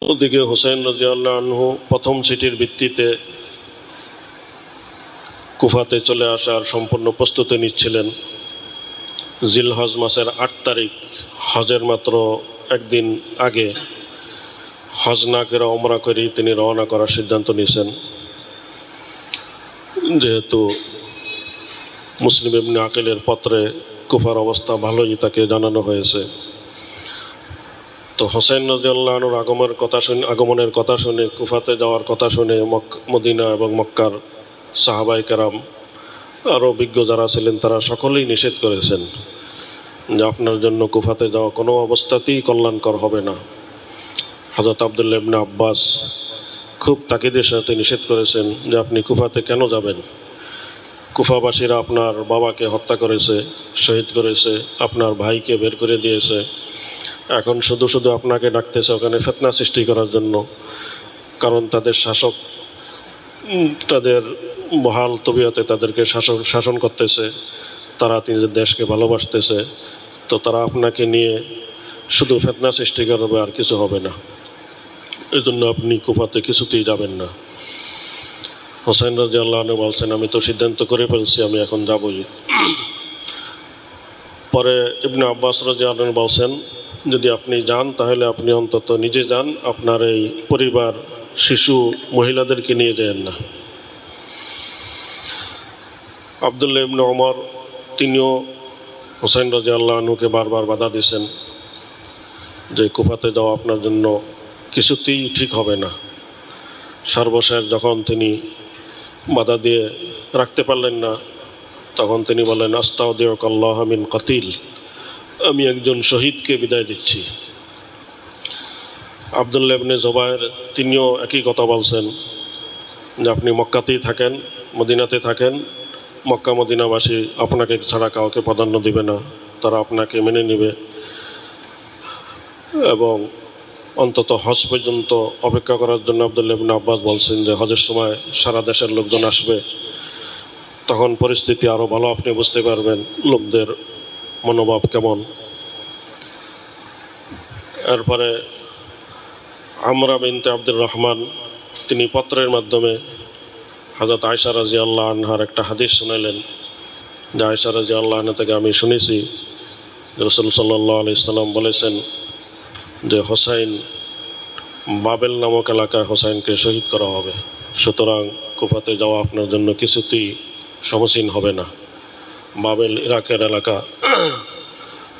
ওদিকে হুসাইন রাদিয়াল্লাহু আনহু প্রথম চিঠির ভিত্তিতে কুফাতে চলে আসার সম্পূর্ণ প্রস্তুতি নিচ্ছিলেন। জিলহজ মাসের ৮ তারিখ, হজের মাত্র একদিন আগে, হজ না করে ওমরা করেই তিনি রওনা করার সিদ্ধান্ত নিয়েছেন। যেহেতু মুসলিম ইবনে আকিলের পত্রে কুফার অবস্থা ভালোই তাকে জানানো হয়েছে, তো হোসেন রাদিয়াল্লাহু আনহুর আগমনের কথা শুনে কুফাতে যাওয়ার কথা শুনে মদিনা এবং মক্কার সাহাবায়ে কেরাম আরও বিজ্ঞ যারা ছিলেন তারা সকলেই নিষেধ করেছেন যে আপনার জন্য কুফাতে যাওয়া কোনো অবস্থাতেই কল্যাণকর হবে না। হযরত আব্দুল্লাহ ইবনে আব্বাস খুব তাকিদের সাথে নিষেধ করেছেন যে আপনি কুফাতে কেন যাবেন? কুফাবাসীরা আপনার বাবাকে হত্যা করেছে, শহীদ করেছে, আপনার ভাইকে বের করে দিয়েছে, এখন শুধু শুধু আপনাকে ডাকতেছে ওখানে ফিতনা সৃষ্টি করার জন্য। কারণ তাদের শাসক তাদের বহাল তবিয়তে তাদেরকে শাসন করতেছে, তারা নিজের দেশকে ভালোবাসতেছে, তো তারা আপনাকে নিয়ে শুধু ফিতনা সৃষ্টি করবে, আর কিছু হবে না। এই জন্য আপনি কুফাতে কিছুতেই যাবেন না। হোসেন রাদিয়াল্লাহু আনহু বলছেন আমি তো সিদ্ধান্ত করে ফেলছি, আমি এখন যাবই। পরে ইবনে আব্বাস রাদিয়াল্লাহু আনহু বলছেন যদি আপনি যান তাহলে আপনি অন্তত নিজে যান, আপনার এই পরিবার, শিশু, মহিলাদেরকে নিয়ে যান না। আব্দুল্লাহ ইবনে ওমর তিনিও হোসেন রাদিয়াল্লাহু আনহুকে বারবার বাধা দিয়েছেন যে কুফাতে যাওয়া আপনার জন্য কিছুতেই ঠিক হবে না। সর্বশেষ যখন তিনি বাধা দিয়ে রাখতে পারলেন না, তখন তিনি বলেন আস্তাউদিউকাল্লাহ মিন কাতিল, আমি একজন শহীদকে বিদায় দিচ্ছি। আব্দুল্লাহ ইবনে জুবায়ের তিনিও একই কথা বলছেন যে আপনি মক্কাতেই থাকেন, মদিনাতে থাকেন, মক্কা মদিনাবাসী আপনাকে ছাড়া কাউকে প্রাধান্য দিবে না, তারা আপনাকে মেনে নেবে, এবং অন্তত হজ পর্যন্ত অপেক্ষা করার জন্য আব্দুল্লাহ ইবনে আব্বাস বলছেন যে হজের সময় সারা দেশের লোকজন আসবে, তখন পরিস্থিতি আরও ভালো আপনি বুঝতে পারবেন লোকদের মনোভাব কেমন। এরপরে আমরা বিনতে আব্দুর রহমান তিনি পত্রের মাধ্যমে হযরত আয়েশা রাদিয়াল্লাহু আনহার একটা হাদিস শুনাইলেন যে আয়েশা রাদিয়াল্লাহু আনহা থেকে আমি শুনেছি রাসূল সাল্লাল্লাহু আলাইহি সাল্লাম বলেছেন যে হোসাইন বাবেল নামক এলাকায় হোসাইনকে শহীদ করা হবে, সুতরাং কুফাতে যাওয়া আপনার জন্য কিছুতেই সমসীন হবে না। বাবেল ইরাকের এলাকা,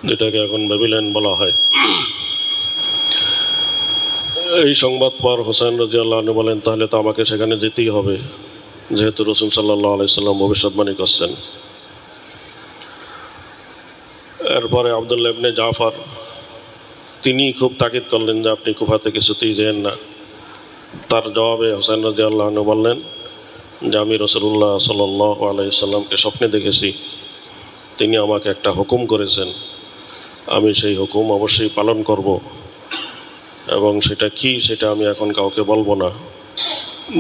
যেটাকে এখন ব্যাবিলন বলা হয়। এই সংবাদ পর হোসেন রাদিয়াল্লাহু আনহু বলেন তাহলে তো আমাকে সেখানে যেতেই হবে, যেহেতু রাসূল সাল্লাল্লাহু আলাইহি সাল্লাম ভবিষ্যৎবাণী করছেন। এরপরে আব্দুল্লাহ ইবনে জাফর তিনি খুব তাকিদ করলেন যে আপনি কুফাতে কিছুতেই যেন না। তার জবাবে হোসেন রাদিয়াল্লাহু আনহু বললেন যে আমি রাসূলুল্লাহ সাল্লাল্লাহু আলাইহি সাল্লামকে স্বপ্নে দেখেছি, তিনি আমাকে একটা হুকুম করেছেন, আমি সেই হুকুম অবশ্যই পালন করব, এবং সেটা কি সেটা আমি এখন কাউকে বলবো না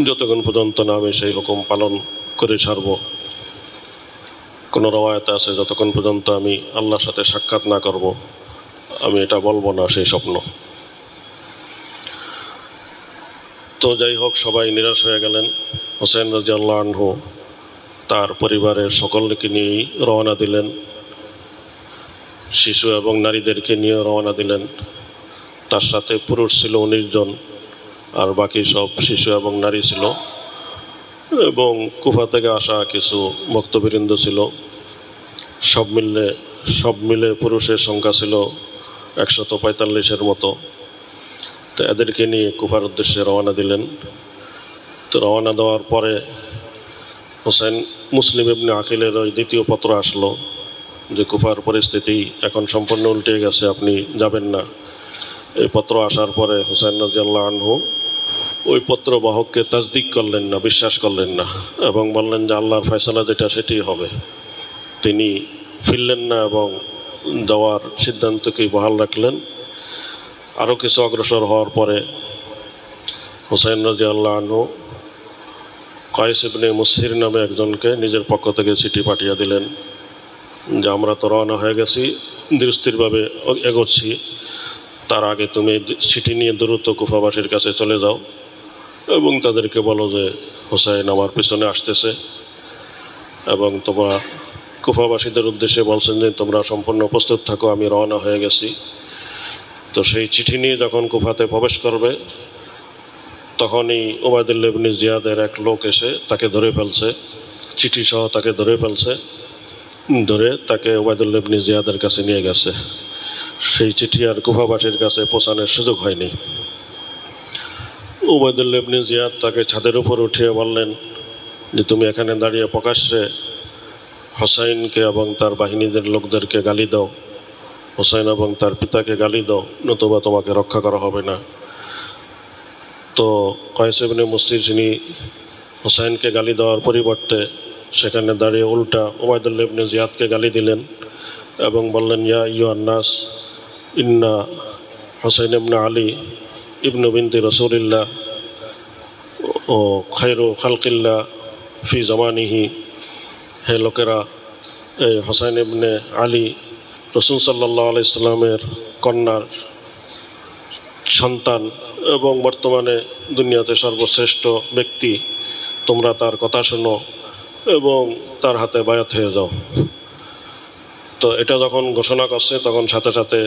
যতক্ষণ পর্যন্ত না আমি সেই হুকুম পালন করে ছাড়ব। কোনো রওয়ায়াতে আছে যতক্ষণ পর্যন্ত আমি আল্লাহর সাথে সাক্ষাৎ না করব আমি এটা বলবো না সেই স্বপ্ন। তো যাই হোক, সবাই নিরাশ হয়ে গেলেন। হোসেন রাদিয়াল্লাহু আনহু তার পরিবারের সকলকে নিয়েই রওনা দিলেন, শিশু এবং নারীদেরকে নিয়ে রওনা দিলেন। তার সাথে পুরুষ ছিল 19 জন, আর বাকি সব শিশু এবং নারী ছিল, এবং কুফা থেকে আসা কিছু ভক্তবৃন্দ ছিল। সব মিলে পুরুষের সংখ্যা ছিল 145-এর মতো। তো এদেরকে নিয়ে কুফার উদ্দেশ্যে রওনা দিলেন। তো রওনা দেওয়ার পরে হোসেন মুসলিম ইবনে আকিলের ওই দ্বিতীয় পত্র আসলো যে কুফার পরিস্থিতি এখন সম্পূর্ণ উল্টে গেছে, আপনি যাবেন না। এই পত্র আসার পরে হোসেন রাদিয়াল্লাহু আনহু ওই পত্র বাহককে তাসদিক করলেন না, বিশ্বাস করলেন না, এবং বললেন যে আল্লাহর ফয়সালা যেটা সেটাই হবে। তিনি ফিরলেন না এবং যাওয়ার সিদ্ধান্তকেই বহাল রাখলেন। আরও কিছু অগ্রসর হওয়ার পরে হোসেন রাদিয়াল্লাহু আনহু কায়েস ইবনে মুসহির নামে একজনকে নিজের পক্ষ থেকে চিঠি পাঠিয়ে দিলেন যে আমরা তো রওনা হয়ে গেছি, ধীরস্থিরভাবে এগোচ্ছি, তার আগে তুমি চিঠি নিয়ে দ্রুত কুফাবাসীর কাছে চলে যাও এবং তাদেরকে বলো যে হুসাইন আমার পিছনে আসতেছে, এবং তোমরা কুফাবাসীদের উদ্দেশ্যে বলছেন যে তোমরা সম্পূর্ণ প্রস্তুত থাকো, আমি রওনা হয়ে গেছি। তো সেই চিঠি নিয়ে যখন কুফাতে প্রবেশ করবে তখনই উবাইদুল্লাহ ইবনে জিয়াদের এক লোক এসে তাকে ধরে ফেলছে, চিঠি সহ তাকে ধরে ফেলছে, ধরে তাকে উবাইদুল্লাহ ইবনে জিয়াদের কাছে নিয়ে গেছে। সেই চিঠি আর কুফাবাসীর কাছে পৌঁছানোর সুযোগ হয়নি। উবাইদুল্লাহ ইবনে জিয়াদ তাকে ছাদের উপর উঠিয়ে বললেন যে তুমি এখানে দাঁড়িয়ে প্রকাশ্যে হোসাইনকে এবং তার বাহিনীদের লোকদেরকে গালি দাও, হোসাইন এবং তার পিতাকে গালি দাও, নতুবা তোমাকে রক্ষা করা হবে না। তো কয়েস ইবনে মুসলিম যিনি হোসাইনকে গালি দেওয়ার পরিবর্তে সেখানে দাঁড়িয়ে উল্টা উবাইদুল্লাহ ইবনে জিয়াদকে গালি দিলেন এবং বললেন, ইয়া আইয়ুহান নাস ইন্না হোসাইন ইবনে আলী ইবনু বিনতি রাসূলিল্লাহ ও খায়রু খালকিল্লাহ ফি জামানিহি। হে লোকেরা, এই হোসাইন ইবনে আলী রাসূল সাল্লাল্লাহু আলাইহি সাল্লামের কন্যার সন্তান এবং বর্তমানে দুনিয়াতে সর্বশ্রেষ্ঠ ব্যক্তি, তোমরা তার কথা শোনো এবং তার হাতে বায়াত হয়ে যাও। তো এটা যখন ঘোষণা করছে তখন সাথে সাথে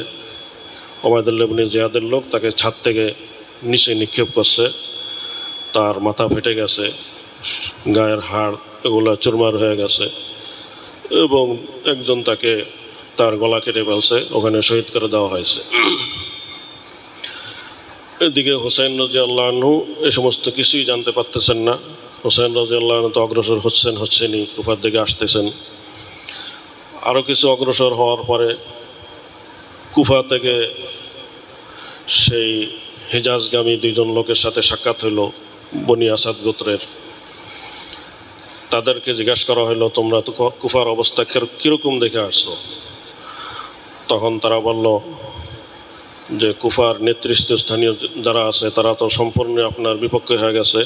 উবাইদুল্লাহ ইবনে জিয়াদের লোক তাকে ছাদ থেকে নিচে নিক্ষেপ করছে, তার মাথা ফেটে গেছে, গায়ের হাড় এগুলো চুরমার হয়ে গেছে এবং একজন তাকে তার গলা কেটে ফেলছে, ওখানে শহীদ করে দেওয়া হয়েছে। এদিকে হোসেন রাদিয়াল্লাহু আনহু এই সমস্ত কিছুই জানতে পারতেছেন না। হোসেন রাদিয়াল্লাহু আনহু তো অগ্রসর হচ্ছেনই, কুফার দিকে আসতেছেন। আরও কিছু অগ্রসর হওয়ার পরে কুফা থেকে সেই হিজাজগামী দুইজন লোকের সাথে সাক্ষাৎ হইল, বনি আসাদ গোত্রের। তাদেরকে জিজ্ঞাসা করা হলো, তোমরা তো কুফার অবস্থা কীরকম দেখে আসছো? তখন তারা বলল যে কুফার নেতৃস্থানীয় যারা আছে তারা তো সম্পূর্ণ আপনার বিপক্ষে হয়ে গেছে।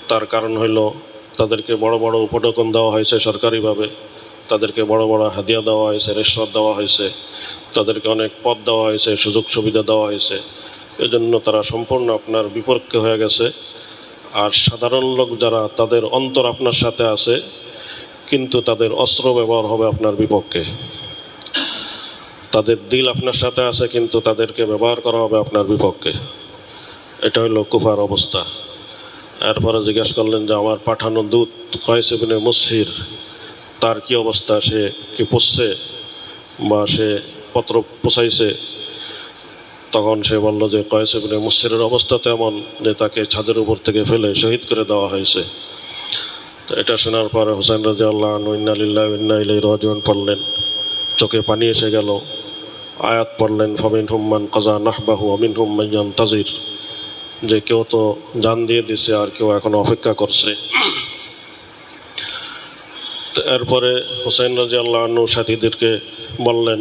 তার কারণ হইল তাদেরকে বড় বড় উপঢৌকন দেওয়া হয়েছে সরকারিভাবে, তাদেরকে বড় বড় হাদিয়া দেওয়া হয়েছে, রেশওয়াত দেওয়া হয়েছে, তাদেরকে অনেক পদ দেওয়া হয়েছে, সুযোগ সুবিধা দেওয়া হয়েছে। এজন্য তারা সম্পূর্ণ আপনার বিপক্ষে হয়ে গেছে। আর সাধারণ লোক যারা, তাদের অন্তর আপনার সাথে আছে কিন্তু তাদের অস্ত্র ব্যবহার হবে আপনার বিপক্ষে। তাদের দিল আপনার সাথে আছে কিন্তু তাদেরকে ব্যবহার করা হবে আপনার বিপক্ষে। এটা হলো কুফার অবস্থা। এরপরে জিজ্ঞাসা করলেন যে আমার পাঠানো দূত কয়েস ইবনে মুসহির, তার কি অবস্থা, সে কি পড়ছে বা সে পত্র পৌঁছাইছে? তখন সে বলল যে কয়েস ইবনে মুসহিরের অবস্থা তেমন যে তাকে ছাদের উপর থেকে ফেলে শহীদ করে দেওয়া হয়েছে। তো এটা শোনার পরে হোসেন রাদিয়াল্লাহু আনহু ইন্না লিল্লাহি ওয়া ইন্না ইলাইহি রাজিউন পড়লেন, চোখে পানি এসে গেল। আয়াত পড়লেন, ফামিনহুম মান কাযা নাহবাহু ওয়া মিনহুম মান ইয়ানতাজির, যে কেউ তো জান দিয়ে দিছে আর কেউ এখন অপেক্ষা করছে। তো এরপরে হোসেন রাদিয়াল্লাহু আনহু সাথীদেরকে বললেন,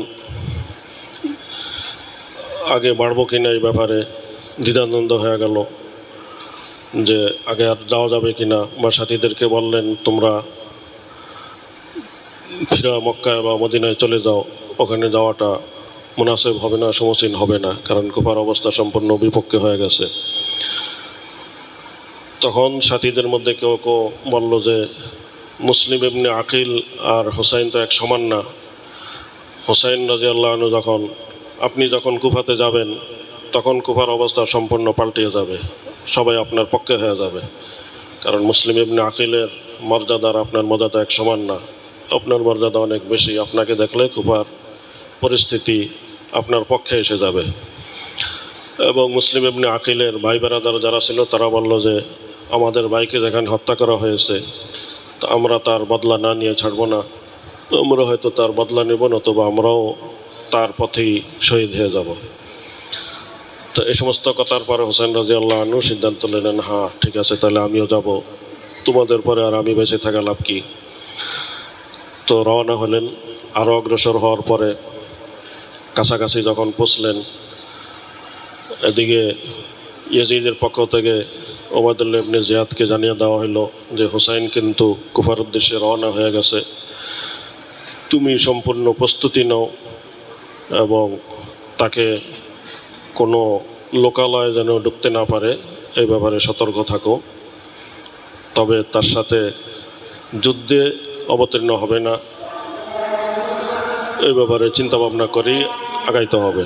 আগে বাড়বো কিনা এই ব্যাপারে দ্বিধাদ্বন্দ্ব হয়ে গেল যে আগে আর যাওয়া যাবে কিনা, বা সাথীদেরকে বললেন তোমরা ফিরা মক্কায় বা মদিনায় চলে যাও, ওখানে যাওয়াটা মুনাসিব হবে না, সমীচীন হবে না, কারণ কুফার অবস্থা সম্পূর্ণ বিপক্ষে হয়ে গেছে। তখন সাথীদের মধ্যে কেউ কেউ বলল যে মুসলিম ইবনে আকিল আর হোসাইন তো এক সমান না। হোসাইন রাদিয়াল্লাহু আনহু আপনি যখন কুফাতে যাবেন তখন কুফার অবস্থা সম্পূর্ণ পাল্টিয়ে যাবে, সবাই আপনার পক্ষে হয়ে যাবে, কারণ মুসলিম ইবনে আকিলের মর্যাদার আপনার মর্যাদা এক সমান না, আপনার মর্যাদা অনেক বেশি। আপনাকে দেখলে কুফার পরিস্থিতি আপনার পক্ষে এসে যাবে। এবং মুসলিম ইবনে আকিলের ভাই বেরাদার যারা ছিল তারা বলল যে আমাদের ভাইকে যেখানে হত্যা করা হয়েছে তা আমরা তার বদলা না নিয়ে ছাড়ব না, আমরা হয়তো তার বদলা নেব, নতুবা আমরাও তার পথেই শহীদ হয়ে যাব। তো এই সমস্ত কথার পরে হোসেন রাদিয়াল্লাহু আনহু সিদ্ধান্ত নিলেন, হ্যাঁ ঠিক আছে, তাহলে আমিও যাব, তোমাদের পরে আর আমি বেঁচে থাকা লাভ কি। তো রওনা হলেন। আরও অগ্রসর হওয়ার পরে কাছাকাছি যখন পৌঁছলেন, এদিকে ইয়াজিদের পক্ষ থেকে উবাইদুল্লাহ ইবনে জিয়াদকে জানিয়ে দেওয়া হলো যে হুসাইন কিন্তু কুফার উদ্দেশ্যে রওনা হয়ে গেছে, তুমি সম্পূর্ণ প্রস্তুতি নাও এবং তাকে কোনো লোকালয়ে যেন ঢুকতে না পারে এই ব্যাপারে সতর্ক থাকো। তবে তার সাথে যুদ্ধে অবতীর্ণ হবে না এই ব্যাপারে চিন্তাভাবনা করেই আগাইতে হবে।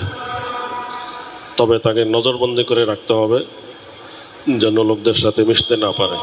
তবে তাকে নজরবন্দি করে রাখতে হবে যেন লোকদের সাথে মিশতে না পারে।